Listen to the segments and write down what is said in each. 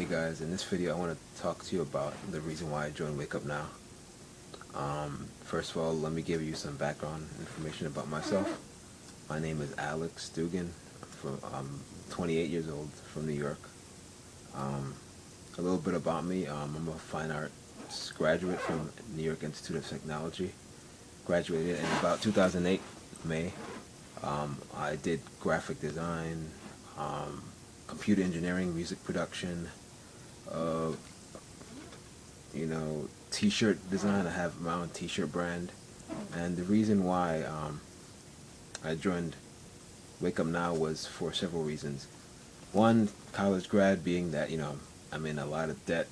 guys, in this video I want to talk to you about the reason why I joined Wake Up Now. First of all, let me give you some background information about myself. My name is Alex Dugan. I'm 28 years old, from New York. A little bit about me, I'm a fine arts graduate from New York Institute of Technology. Graduated in about 2008, May. I did graphic design, computer engineering, music production, uh, t-shirt design. I have my own t-shirt brand. And the reason why I joined Wake Up Now was for several reasons. One, college grad, being that, I'm in a lot of debt.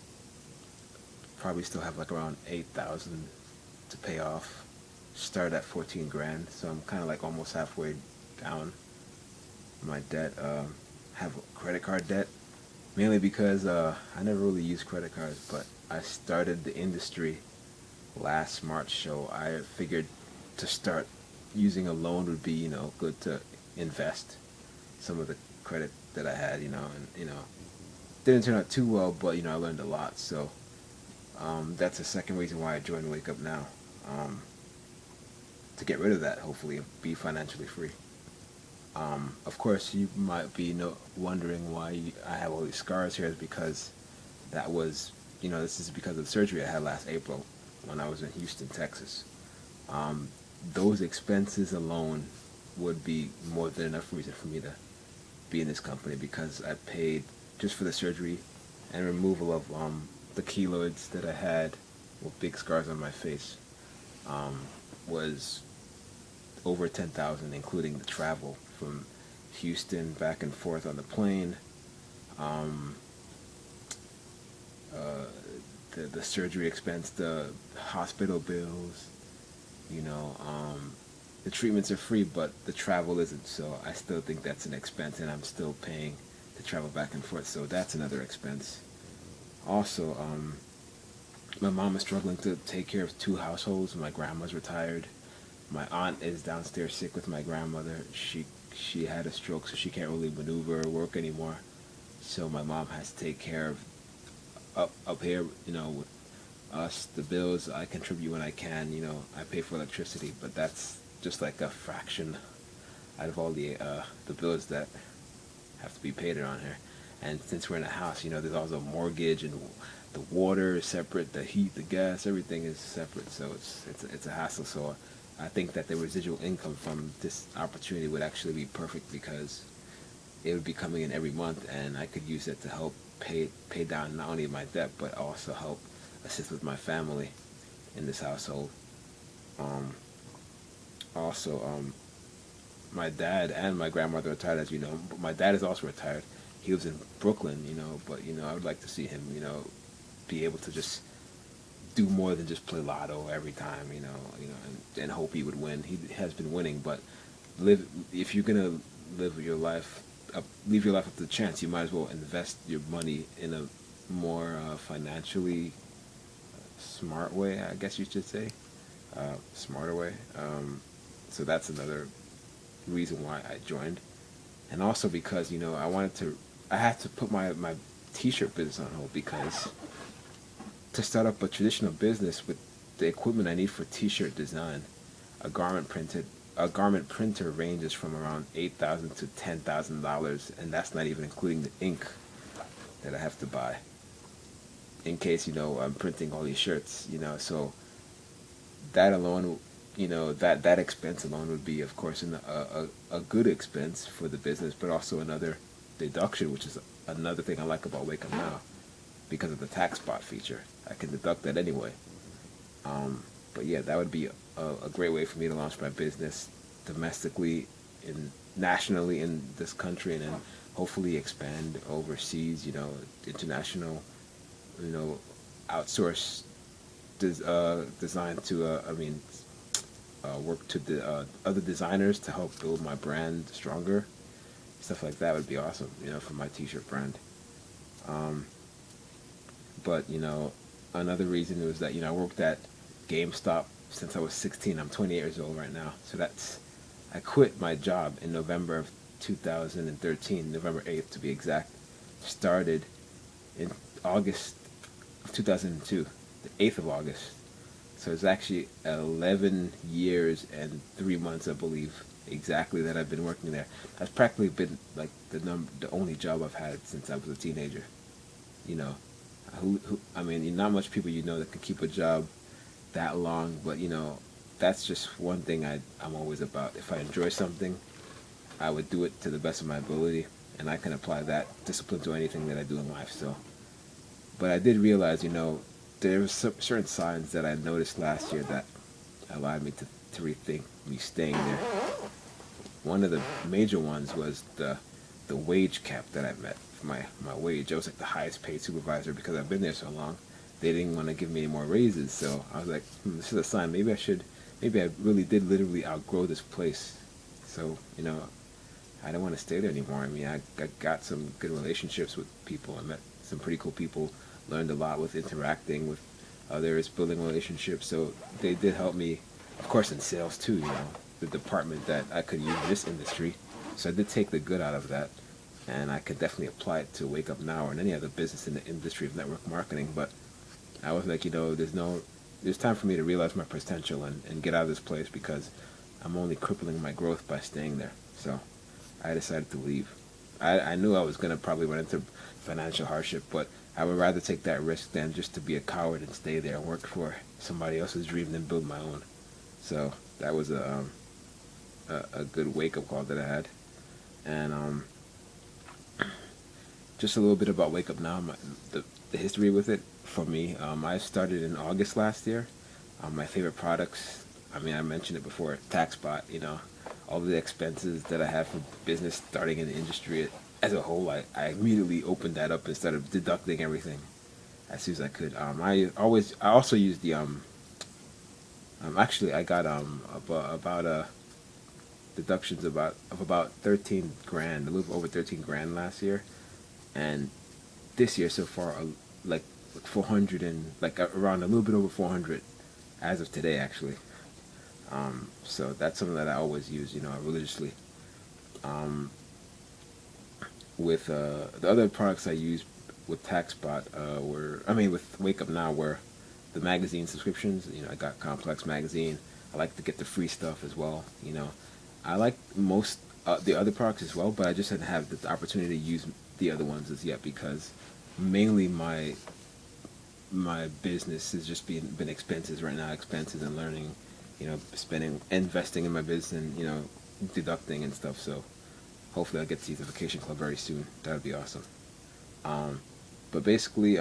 Probably still have like around 8,000 to pay off. Start at 14 grand, so I'm kind of like almost halfway down my debt. Have credit card debt, mainly because I never really used credit cards, but I started the industry last March, so I figured to start using a loan would be, good to invest some of the credit that I had, and didn't turn out too well, but I learned a lot. So that's the second reason why I joined Wake Up Now, to get rid of that, hopefully, and be financially free. Of course, you might be wondering why I have all these scars here. Is because that was, this is because of the surgery I had last April when I was in Houston, Texas. Those expenses alone would be more than enough reason for me to be in this company, because I paid just for the surgery and removal of the keloids that I had with big scars on my face. Was over 10,000, including the travel from Houston back and forth on the plane, the surgery expense, the hospital bills. The treatments are free, but the travel isn't. So I still think that's an expense, and I'm still paying to travel back and forth. So that's another expense. Also, my mom is struggling to take care of two households. My grandma's retired. My aunt is downstairs sick with my grandmother. She had a stroke, so she can't really maneuver or work anymore. So my mom has to take care of up here, with us, the bills. I contribute when I can. I pay for electricity, but that's just like a fraction out of all the bills that have to be paid around here. And since we're in a house, there's also a mortgage, and the water is separate, the heat, the gas, everything is separate. So it's a hassle. So I think that the residual income from this opportunity would actually be perfect, because it would be coming in every month, and I could use it to help pay down not only my debt, but also help assist with my family in this household. Also, my dad and my grandmother are retired, as you know. But my dad is also retired. He lives in Brooklyn, but I would like to see him, be able to just do more than just play lotto every time, and hope he would win. He has been winning, but if you're gonna live your life, leave your life up to the chance, you might as well invest your money in a more financially smart way, I guess you should say, smarter way. So that's another reason why I joined, and also because I had to put my t-shirt business on hold, because to start up a traditional business with the equipment I need for t-shirt design, a garment printer ranges from around $8,000 to $10,000, and that's not even including the ink that I have to buy in case I'm printing all these shirts. So that alone, that expense alone would be, of course, a good expense for the business, but also another deduction, which is another thing I like about Wake Up Now, because of the tax spot feature. I can deduct that anyway. But yeah, that would be a great way for me to launch my business domestically and nationally in this country, and then hopefully expand overseas, international, outsource design to, work to the other designers to help build my brand stronger. Stuff like that would be awesome, for my t-shirt brand. But, another reason was that, I worked at GameStop since I was 16. I'm 28 years old right now. So I quit my job in November of 2013, November 8th to be exact. Started in August of 2002, the 8th of August. So it's actually 11 years and 3 months, I believe, exactly that I've been working there. That's practically been like the only job I've had since I was a teenager. You know, I mean, not much people that can keep a job that long, but that's just one thing I'm always about. If I enjoy something, I would do it to the best of my ability, and I can apply that discipline to anything that I do in life. So, but I did realize, there were certain signs that I noticed last year that allowed me to rethink me staying there. One of the major ones was the wage cap that I met. My wage, I was like the highest paid supervisor because I've been there so long. They didn't want to give me any more raises, so I was like, this is a sign. Maybe I really did literally outgrow this place. So, I don't want to stay there anymore. I mean, I got some good relationships with people. I met some pretty cool people, learned a lot with interacting with others, building relationships. So they did help me, of course, in sales too, the department that I could use in this industry. So I did take the good out of that, and I could definitely apply it to Wake Up Now or in any other business in the industry of network marketing. But I was like, there's time for me to realize my potential and get out of this place because I'm only crippling my growth by staying there. So I decided to leave. I knew I was going to probably run into financial hardship, but I would rather take that risk than just to be a coward and stay there and work for somebody else's dream than build my own. So that was a good wake-up call that I had. And just a little bit about Wake Up Now, the history with it for me. I started in August last year. My favorite products, I mean, I mentioned it before, TaxBot, all of the expenses that I have for business starting in the industry as a whole, I immediately opened that up and started deducting everything as soon as I could. I also used the actually I got about deductions of about 13 grand, a little over 13 grand last year, and this year so far like 400 and like around a little bit over 400 as of today actually. So that's something that I always use, religiously. With the other products I use with TaxBot with Wake Up Now were the magazine subscriptions. I got Complex magazine. I like to get the free stuff as well. I like most the other products as well, but I just didn't have the opportunity to use the other ones as yet because mainly my business has just been expenses right now, expenses and learning, spending, investing in my business and, deducting and stuff. So hopefully I'll get to use the vacation club very soon. That would be awesome. But basically,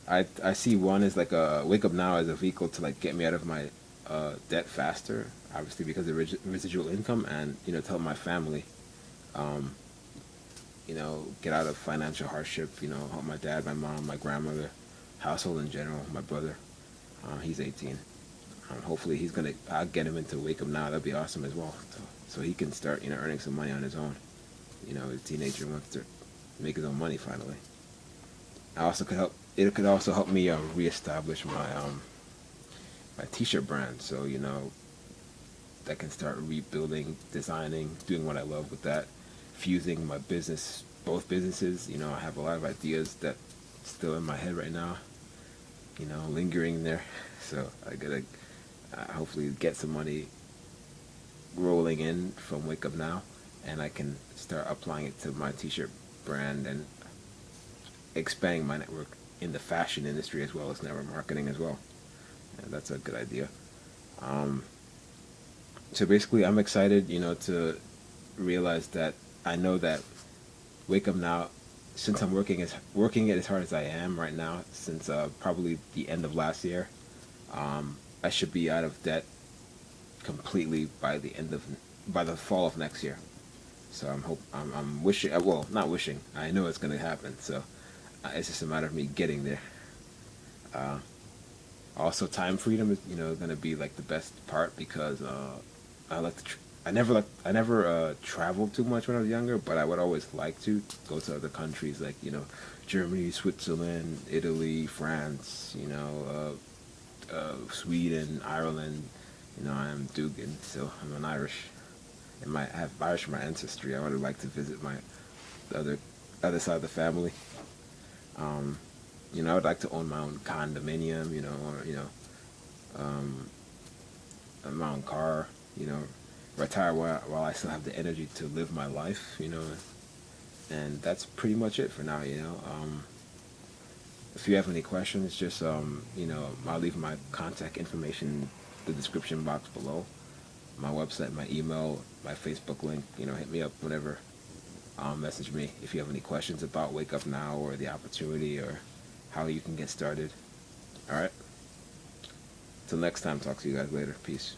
I see one as like a Wake Up Now as a vehicle to like get me out of my debt faster, obviously because of residual income, and to help my family, get out of financial hardship. Help my dad, my mom, my grandmother, household in general, my brother. He's 18. Hopefully I'll get him into Wake Up Now. That'd be awesome as well. So he can start, earning some money on his own. A teenager wants to make his own money finally. It could also help me reestablish my t-shirt brand. So, I can start rebuilding, designing, doing what I love with that, fusing both businesses. I have a lot of ideas that still in my head right now, lingering there. So I gotta hopefully get some money rolling in from Wake Up Now, and I can start applying it to my t-shirt brand and expanding my network in the fashion industry as well as network marketing as well. And that's a good idea. So basically, I'm excited, to realize that I know that Wake Up Now, since I'm working it as hard as I am right now, since probably the end of last year, I should be out of debt completely by the fall of next year. So I'm wishing, well, not wishing, I know it's going to happen. So it's just a matter of me getting there. Also, time freedom is, going to be like the best part because I like to. I never traveled too much when I was younger, but I would always like to go to other countries like Germany, Switzerland, Italy, France, Sweden, Ireland. I'm Dugan, so I'm an Irish. I have Irish in my ancestry. I would like to visit my other other side of the family. You know, I would like to own my own condominium, you know, or, you know, um, my own car, you know, retire while I still have the energy to live my life, you know, and that's pretty much it for now, you know. If you have any questions, just, you know, I'll leave my contact information in the description box below. My website, my email, my Facebook link, you know, hit me up whenever. Message me if you have any questions about Wake Up Now or the opportunity or how you can get started. All right. Till next time, talk to you guys later. Peace.